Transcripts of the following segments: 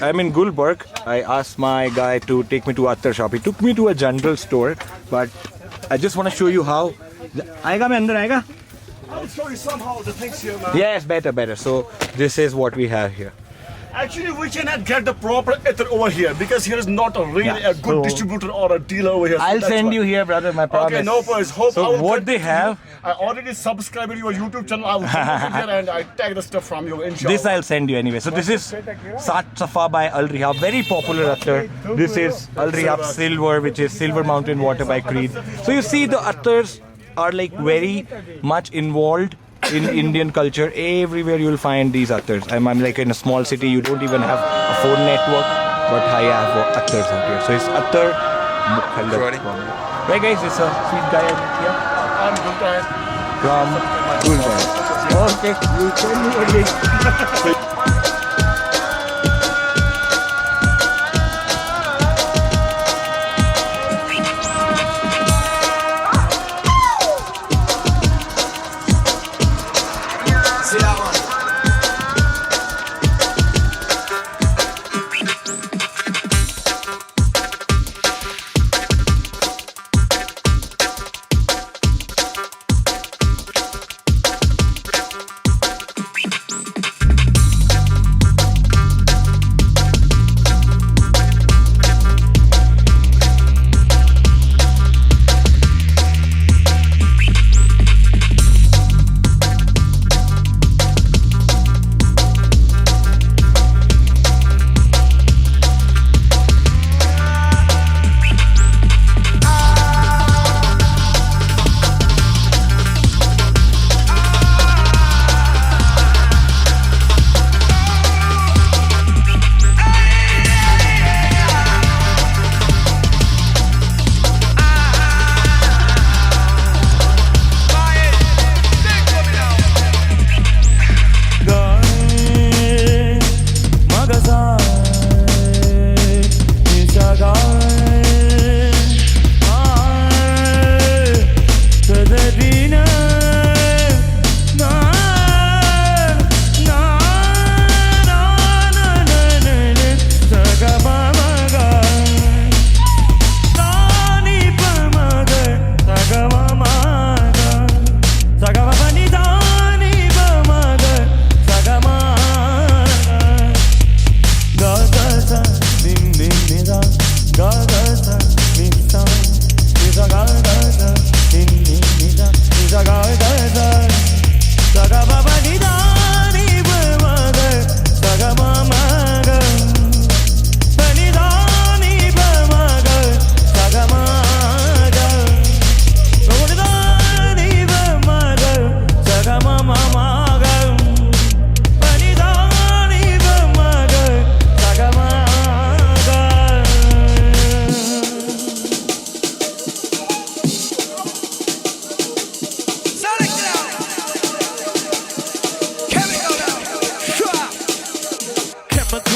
I'm in Gulbarg. I asked my guy to take me to Attar shop. He took me to a general store, but I just want to show you how. Aega mein andar aega? I'll show you somehow the things here, man. Yes, better. So this is what we have here. Actually, we cannot get the proper ether over here because here is not a really Yeah, a good distributor or a dealer over here. So I'll that's send why. you here, brother. My promise. Okay, no worries. Hope I So will what get they to have? you. I already subscribed to your YouTube channel. I will come over here and I tag the stuff from you. Inshallah. This I'll send you anyway. So this is Sat Safa by Al Rihab, very popular attar. This is Al Rihab Silver, which is Silver Mountain Water by Creed. So you see the attars are like very much involved in Indian culture. Everywhere you'll find these attars. I'm like in a small city, you don't even have a phone network, but I have attars out here. So it's attar Mukhallat. Right guys, it's a sweet guy here I'm good guys. from Gulbarg. Okay, you send me a link.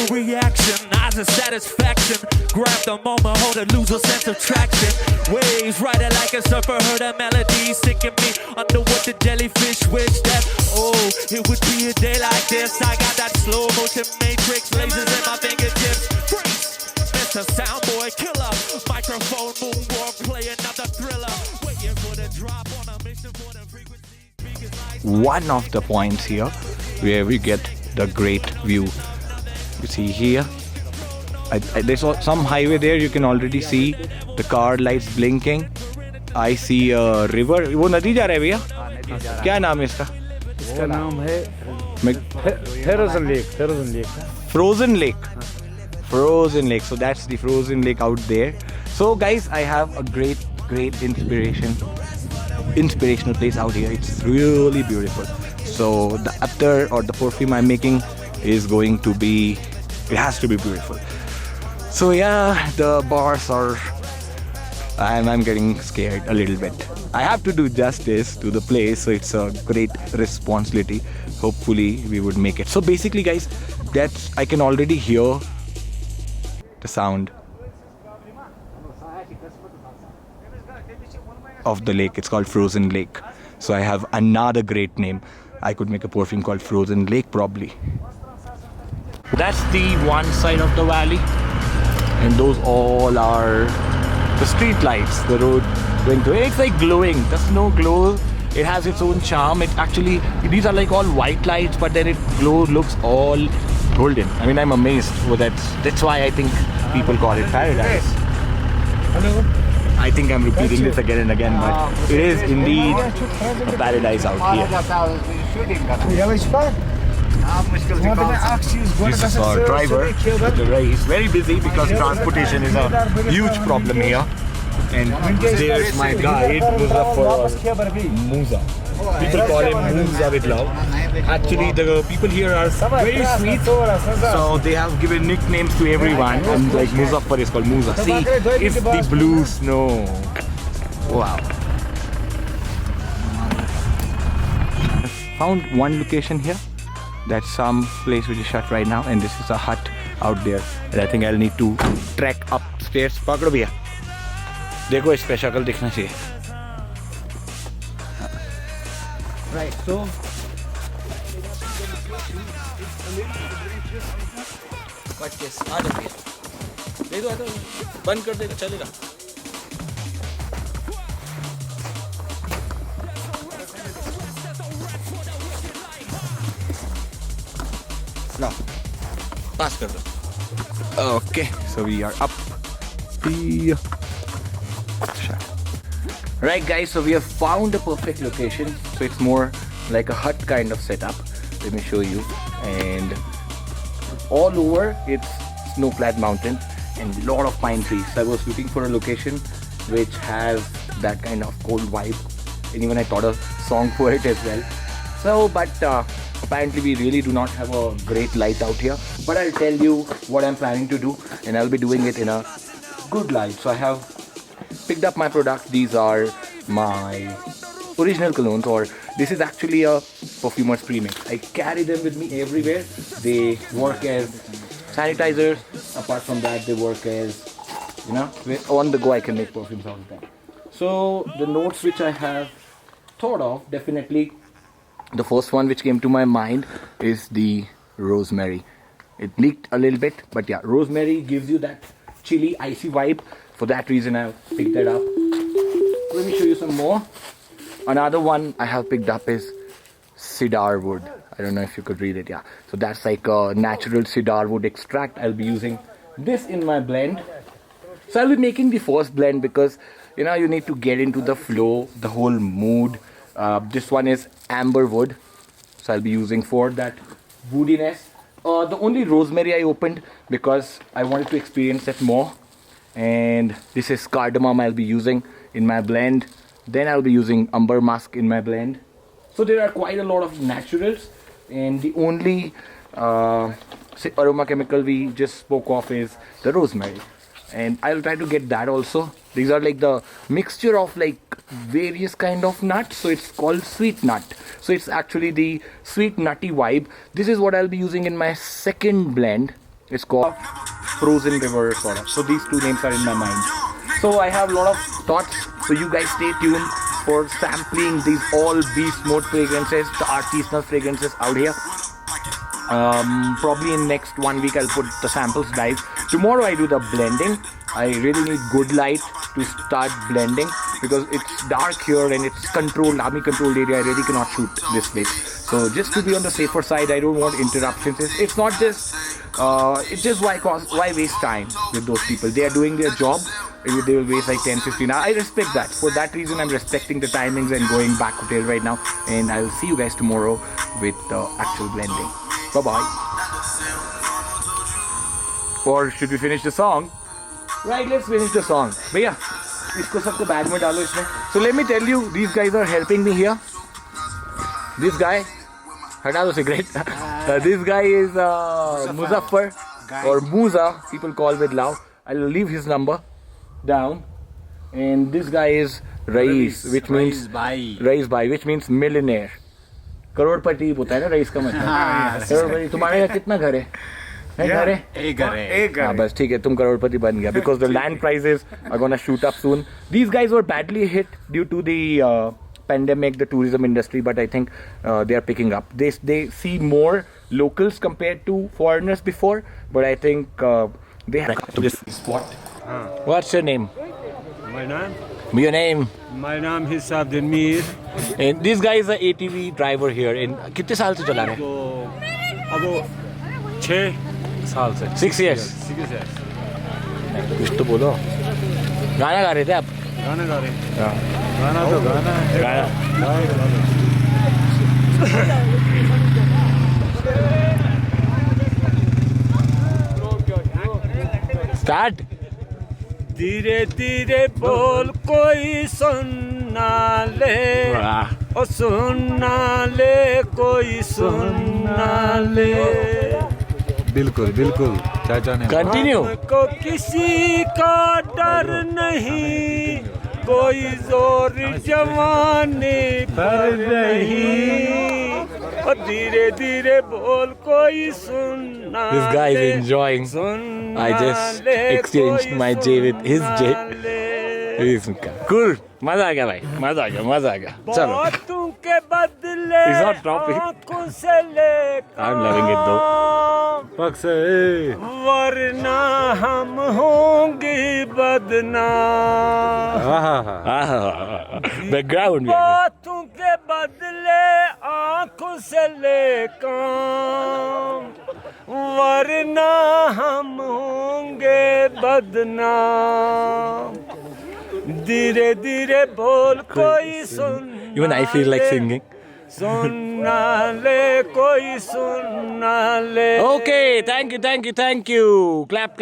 Reaction, eyes of satisfaction. Grab the moment, hold it, lose a sense of traction. Waves riding like a surfer, heard a melody sinking me underwater. The jellyfish wish that, oh, it would be a day like this. I got that slow motion matrix, lasers in my fingertips. Freeze, Mr. Soundboy Killer, microphone moonwalk, play another thriller. Waiting for the drop on a mission for the frequency. One of the points here where we get the great view. You see here, there's some highway there. You can already see the car lights blinking. I see a river. वो नदी जा रहा है भैया? क्या नाम है इसका? इसका नाम है Frozen Lake. Frozen Lake. So that's the Frozen Lake out there. So guys, I have a great inspirational place out here. It's really beautiful. So the attar or the perfume I'm making is going to be, it has to be beautiful. So yeah, the bars are, I'm getting scared a little bit. I have to do justice to the place, so it's a great responsibility. Hopefully we would make it. So basically guys, I can already hear the sound of the lake. It's called Frozen Lake. So I have another great name. I could make a perfume called Frozen Lake probably. That's the one side of the valley, and those all are the street lights, the road going through. It's like glowing. The snow glows. It has its own charm. It actually, these are like all white lights, but then it looks all golden. I mean, I'm amazed. Well, that's why I think people call it paradise. Hello. I think I'm repeating this again and again, but it is indeed a paradise out here. This is our driver, the race. Very busy because transportation is a huge problem here. And there's my guide, Musa. People call him Musa with love. Actually, the people here are very sweet, so they have given nicknames to everyone. And like Muzaffar is called Musa. See, it's the blue snow. Wow. Found one location here. That's some place which is shut right now, and this is a hut out there. And I think I'll need to trek upstairs. Pakdo bhaiya. देखो इस पे शक्ल दिखना चाहिए. Right, so but yes, आ जाती है. दे दो बंद कर देगा चलेगा. Now, pass कर दो. Okay, so we are up. Right guys, so we have found a perfect location. So it's more like a hut kind of setup. Let me show you. And all over it's snow-clad mountain and lot of pine trees. So I was looking for a location which has that kind of cold vibe, and even I thought a song for it as well. So but apparently we really do not have a great light out here, but I'll tell you what I'm planning to do, and I'll be doing it in a good light. So I have picked up my product. These are my original colognes, or this is actually a perfumer's premix. I carry them with me everywhere. They work as sanitizers. Apart from that, they work as, you know, on the go I can make perfumes out of them. So the notes which I have thought of, definitely the first one which came to my mind is the rosemary. It leaked a little bit, but yeah, rosemary gives you that chilly, icy vibe. For that reason, I have picked that up. Let me show you some more. Another one I have picked up is cedar wood. I don't know if you could read it, yeah. So that's like a natural cedar wood extract. I'll be using this in my blend. So I'll be making the first blend because, you know, you need to get into the flow, the whole mood. This one is amber wood. So I'll be using for that woodiness. The only rosemary I opened because I wanted to experience it more. And this is cardamom I'll be using in my blend. Then I'll be using umber musk in my blend. So there are quite a lot of naturals, and the only aroma chemical we just spoke of is the rosemary, and I'll try to get that also. These are like the mixture of like various kind of nuts, so it's called sweet nut. So it's actually the sweet nutty vibe. This is what I'll be using in my second blend. It's called Frozen River sort of. So these two names are in my mind. So I have a lot of thoughts. So you guys stay tuned for sampling these all beast mode fragrances, the artisanal fragrances out here. Probably in next 1 week I'll put the samples live. Tomorrow I do the blending. I really need good light to start blending because it's dark here and it's controlled, army controlled area. I really cannot shoot this place. So just to be on the safer side, I don't want interruptions. It's not just, it's just why waste time with those people? They are doing their job. They will waste like 10-15 hours. I respect that. For that reason, I'm respecting the timings and going back hotel right now. And I will see you guys tomorrow with the actual blending. Bye-bye. Or should we finish the song? Right, let's finish the song. Bhaiya, isko sabko bag mein dalo isme. So let me tell you, these guys are helping me here. This guy, hata do cigarette. This guy is Muzaffar or Musa, people call with love. I'll leave his number down. And this guy is Rais, which means Rais Bhai, which means millionaire. करोड़पति होता है ना rice का मतलब. करोड़पति. तुम्हारे यहाँ कितना घर है? एक घर है. हाँ बस ठीक है, तुम करोड़पति बन गया because the land prices are gonna shoot up soon. These guys were badly hit due to the pandemic, the tourism industry, but I think they are picking up. They see more locals compared to foreigners before, but I think they have to this spot. What's your name? My name? Your name? My name is Abdul Mir. And this guy is a ATV driver here. In कितने साल से चला रहे हैं? तो अब 6 साल से 6 years. 6 years. कुछ तो बोलो. गाना गा रहे थे आप? गाना गा रहे हैं. हाँ. गाना तो गाना है. Start. धीरे धीरे बोल कोई सुन ना ले. ओ सुन ना ले कोई सुन ना ले. बिल्कुल बिल्कुल चाचा ने Continue. को किसी का डर नहीं, कोई जोर जवानी पर नहीं. और धीरे धीरे बोल कोई सुनना. This guy is enjoying. I just exchanged my J with his J. Cool. मजा आ गया भाई. मजा आ गया. मजा आ गया. चलो. बातों के बदले It's not dropping. आँखों से लेकर I'm loving it though. पक्ष है वरना हम होंगे बदनाम. Background. बातों के बदले आँखों से ले काम, वरना हम होंगे बदनाम. धीरे धीरे बोल कोई सुन. Even I feel like singing. सुनना ले कोई सुनना ले. Okay, thank you. Clap.